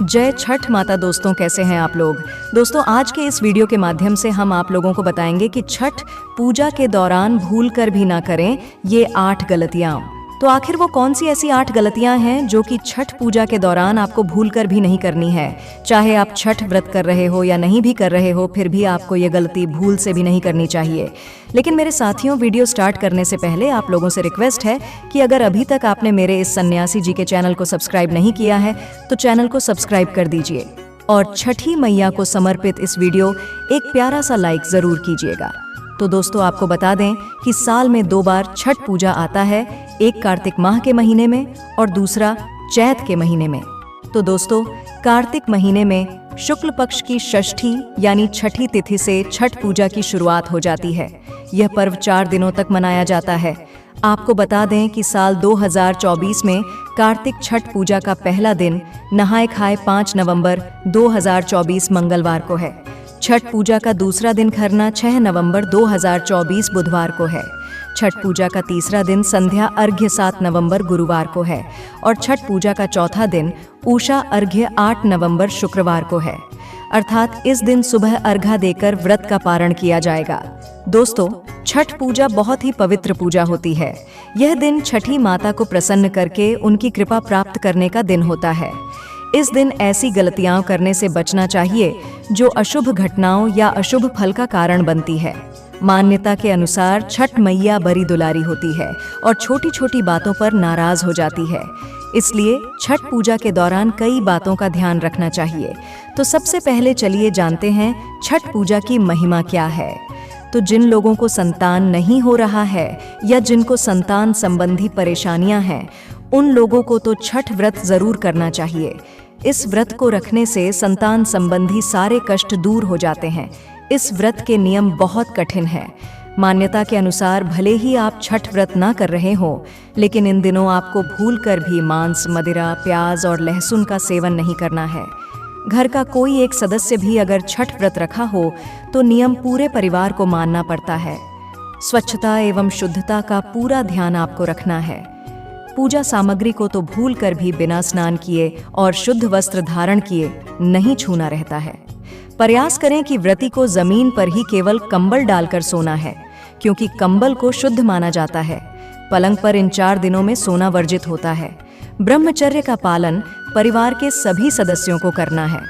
जय छठ माता। दोस्तों, कैसे हैं आप लोग। दोस्तों, आज के इस वीडियो के माध्यम से हम आप लोगों को बताएंगे कि छठ पूजा के दौरान भूल कर भी ना करें ये 8 गलतियां। तो आखिर वो कौन सी ऐसी 8 गलतियां हैं जो कि छठ पूजा के दौरान आपको भूल कर भी नहीं करनी है। चाहे आप छठ व्रत कर रहे हो या नहीं भी कर रहे हो, फिर भी आपको ये गलती भूल से भी नहीं करनी चाहिए। लेकिन मेरे साथियों, वीडियो स्टार्ट करने से पहले आप लोगों से रिक्वेस्ट है कि अगर अभी तक आपने मेरे इस सन्यासी जी के चैनल को सब्सक्राइब नहीं किया है तो चैनल को सब्सक्राइब कर दीजिए और छठी मैया को समर्पित इस वीडियो एक प्यारा सा लाइक जरूर कीजिएगा। तो दोस्तों, आपको बता दें कि साल में 2 बार छठ पूजा आता है, एक कार्तिक माह के महीने में और दूसरा चैत के महीने में। तो दोस्तों, कार्तिक महीने में शुक्ल पक्ष की षष्ठी यानी छठी तिथि से छठ पूजा की शुरुआत हो जाती है। यह पर्व 4 दिनों तक मनाया जाता है। आपको बता दें कि साल 2024 में कार्तिक छठ पूजा का पहला दिन नहाए खाए 5 नवंबर 2024 मंगलवार को है। छठ पूजा का दूसरा दिन खरना 6 नवंबर 2024 बुधवार को है। छठ पूजा का तीसरा दिन संध्या अर्घ्य 7 नवंबर गुरुवार को है और छठ पूजा का चौथा दिन उषा अर्घ्य 8 नवंबर शुक्रवार को है। अर्थात इस दिन सुबह अर्घा देकर व्रत का पारण किया जाएगा। दोस्तों, छठ पूजा बहुत ही पवित्र पूजा होती है। यह दिन छठी माता को प्रसन्न करके उनकी कृपा प्राप्त करने का दिन होता है। इस दिन ऐसी गलतियां करने से बचना चाहिए जो अशुभ घटनाओं या अशुभ फल का कारण बनती है। मान्यता के अनुसार छठ मैया बड़ी दुलारी होती है और छोटी छोटी बातों पर नाराज हो जाती है। इसलिए छठ पूजा के दौरान कई बातों का ध्यान रखना चाहिए। तो सबसे पहले चलिए जानते हैं छठ पूजा की महिमा क्या है। तो जिन लोगों को संतान नहीं हो रहा है या जिनको संतान संबंधी परेशानियां हैं, उन लोगों को तो छठ व्रत जरूर करना चाहिए। इस व्रत को रखने से संतान संबंधी सारे कष्ट दूर हो जाते हैं। इस व्रत के नियम बहुत कठिन हैं। मान्यता के अनुसार भले ही आप छठ व्रत ना कर रहे हो, लेकिन इन दिनों आपको भूलकर भी मांस, मदिरा, प्याज और लहसुन का सेवन नहीं करना है। घर का कोई एक सदस्य भी अगर छठ व्रत रखा हो तो नियम पूरे परिवार को मानना पड़ता है। स्वच्छता एवं शुद्धता का पूरा ध्यान आपको रखना है। पूजा सामग्री को तो भूल कर भी बिना स्नान किए और शुद्ध वस्त्र धारण किए नहीं छूना रहता है। प्रयास करें कि व्रती को जमीन पर ही केवल कंबल डालकर सोना है, क्योंकि कंबल को शुद्ध माना जाता है। पलंग पर इन 4 दिनों में सोना वर्जित होता है। ब्रह्मचर्य का पालन परिवार के सभी सदस्यों को करना है।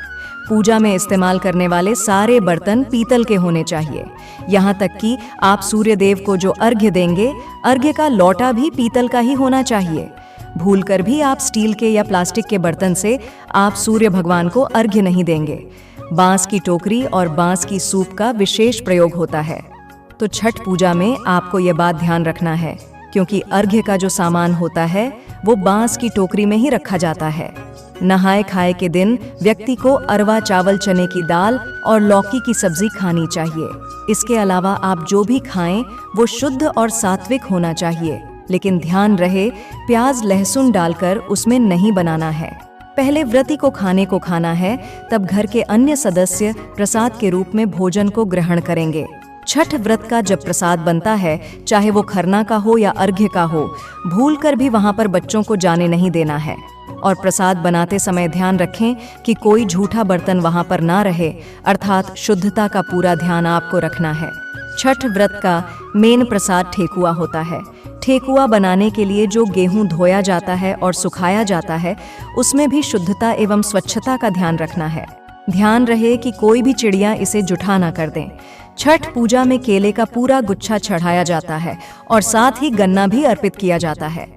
पूजा में इस्तेमाल करने वाले सारे बर्तन पीतल के होने चाहिए। यहाँ तक कि आप सूर्य देव को जो अर्घ्य देंगे, अर्घ्य का लौटा भी पीतल का ही होना चाहिए। भूलकर भी आप स्टील के या प्लास्टिक के बर्तन से आप सूर्य भगवान को अर्घ्य नहीं देंगे। बांस की टोकरी और बांस की सूप का विशेष प्रयोग होता है। तो छठ पूजा में आपको ये बात ध्यान रखना है, क्योंकि अर्घ्य का जो सामान होता है वो बांस की टोकरी में ही रखा जाता है। नहाए खाए के दिन व्यक्ति को अरवा चावल, चने की दाल और लौकी की सब्जी खानी चाहिए। इसके अलावा आप जो भी खाएं वो शुद्ध और सात्विक होना चाहिए, लेकिन ध्यान रहे प्याज, लहसुन डालकर उसमें नहीं बनाना है। पहले व्रती को खाना है, तब घर के अन्य सदस्य प्रसाद के रूप में भोजन को ग्रहण करेंगे। छठ व्रत का जब प्रसाद बनता है, चाहे वो खरना का हो या अर्घ्य का हो, भूलकर भी वहां पर बच्चों को जाने नहीं देना है। और प्रसाद बनाते समय ध्यान रखें कि कोई झूठा बर्तन वहां पर ना रहे, अर्थात शुद्धता का पूरा ध्यान आपको रखना है। छठ व्रत का मेन प्रसाद ठेकुआ होता है। ठेकुआ बनाने के लिए जो गेहूं धोया जाता है और सुखाया जाता है, उसमें भी शुद्धता एवं स्वच्छता का ध्यान रखना है। ध्यान रहे कि कोई भी चिड़िया इसे जुठा ना कर दें। छठ पूजा में केले का पूरा गुच्छा चढ़ाया जाता है और साथ ही गन्ना भी अर्पित किया जाता है।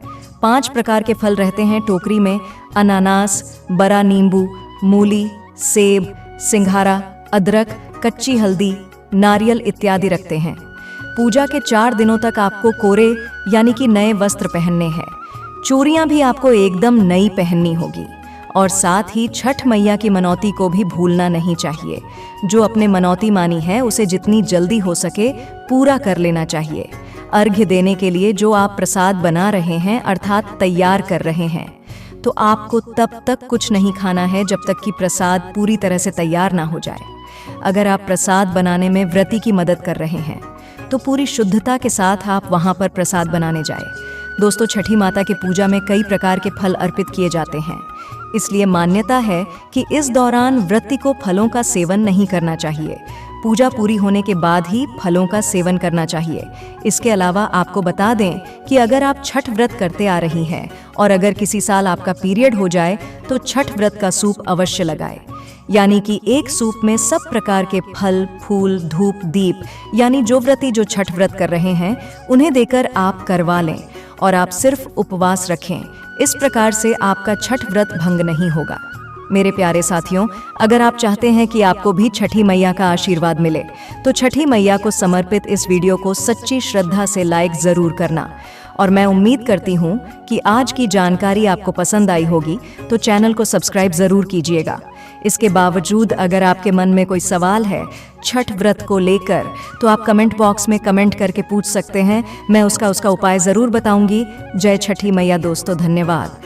5 प्रकार के फल रहते हैं टोकरी में। अनानास, बड़ा नींबू, मूली, सेब, सिंघारा, अदरक, कच्ची हल्दी, नारियल इत्यादि रखते हैं। पूजा के 4 दिनों तक आपको कोरे यानी कि नए वस्त्र पहनने हैं। चूड़ियां भी आपको एकदम नई पहननी होगी और साथ ही छठ मैया की मनौती को भी भूलना नहीं चाहिए। जो अपने मनौती मानी है उसे जितनी जल्दी हो सके पूरा कर लेना चाहिए। अर्घ्य देने के लिए जो आप प्रसाद बना रहे हैं, अर्थात तैयार कर रहे हैं, तो आपको तब तक कुछ नहीं खाना है जब तक कि प्रसाद पूरी तरह से तैयार ना हो जाए। अगर आप प्रसाद बनाने में व्रती की मदद कर रहे हैं तो पूरी शुद्धता के साथ आप वहां पर प्रसाद बनाने जाए। दोस्तों, छठी माता की पूजा में कई प्रकार के फल अर्पित किए जाते हैं। इसलिए मान्यता है कि इस दौरान व्रती को फलों का सेवन नहीं करना चाहिए। पूजा पूरी होने के बाद ही फलों का सेवन करना चाहिए। इसके अलावा आपको बता दें कि अगर आप छठ व्रत करते आ रही हैं और अगर किसी साल आपका पीरियड हो जाए तो छठ व्रत का सूप अवश्य लगाएं। यानी कि एक सूप में सब प्रकार के फल, फूल, धूप, दीप, यानी जो व्रती जो छठ व्रत कर रहे हैं उन्हें देकर आप करवा लें और आप सिर्फ उपवास रखें। इस प्रकार से आपका छठ व्रत भंग नहीं होगा। मेरे प्यारे साथियों, अगर आप चाहते हैं कि आपको भी छठी मैया का आशीर्वाद मिले तो छठी मैया को समर्पित इस वीडियो को सच्ची श्रद्धा से लाइक जरूर करना। और मैं उम्मीद करती हूँ कि आज की जानकारी आपको पसंद आई होगी, तो चैनल को सब्सक्राइब जरूर कीजिएगा। इसके बावजूद अगर आपके मन में कोई सवाल है छठ व्रत को लेकर तो आप कमेंट बॉक्स में कमेंट करके पूछ सकते हैं। मैं उसका उपाय जरूर बताऊंगी। जय छठी मैया दोस्तों, धन्यवाद।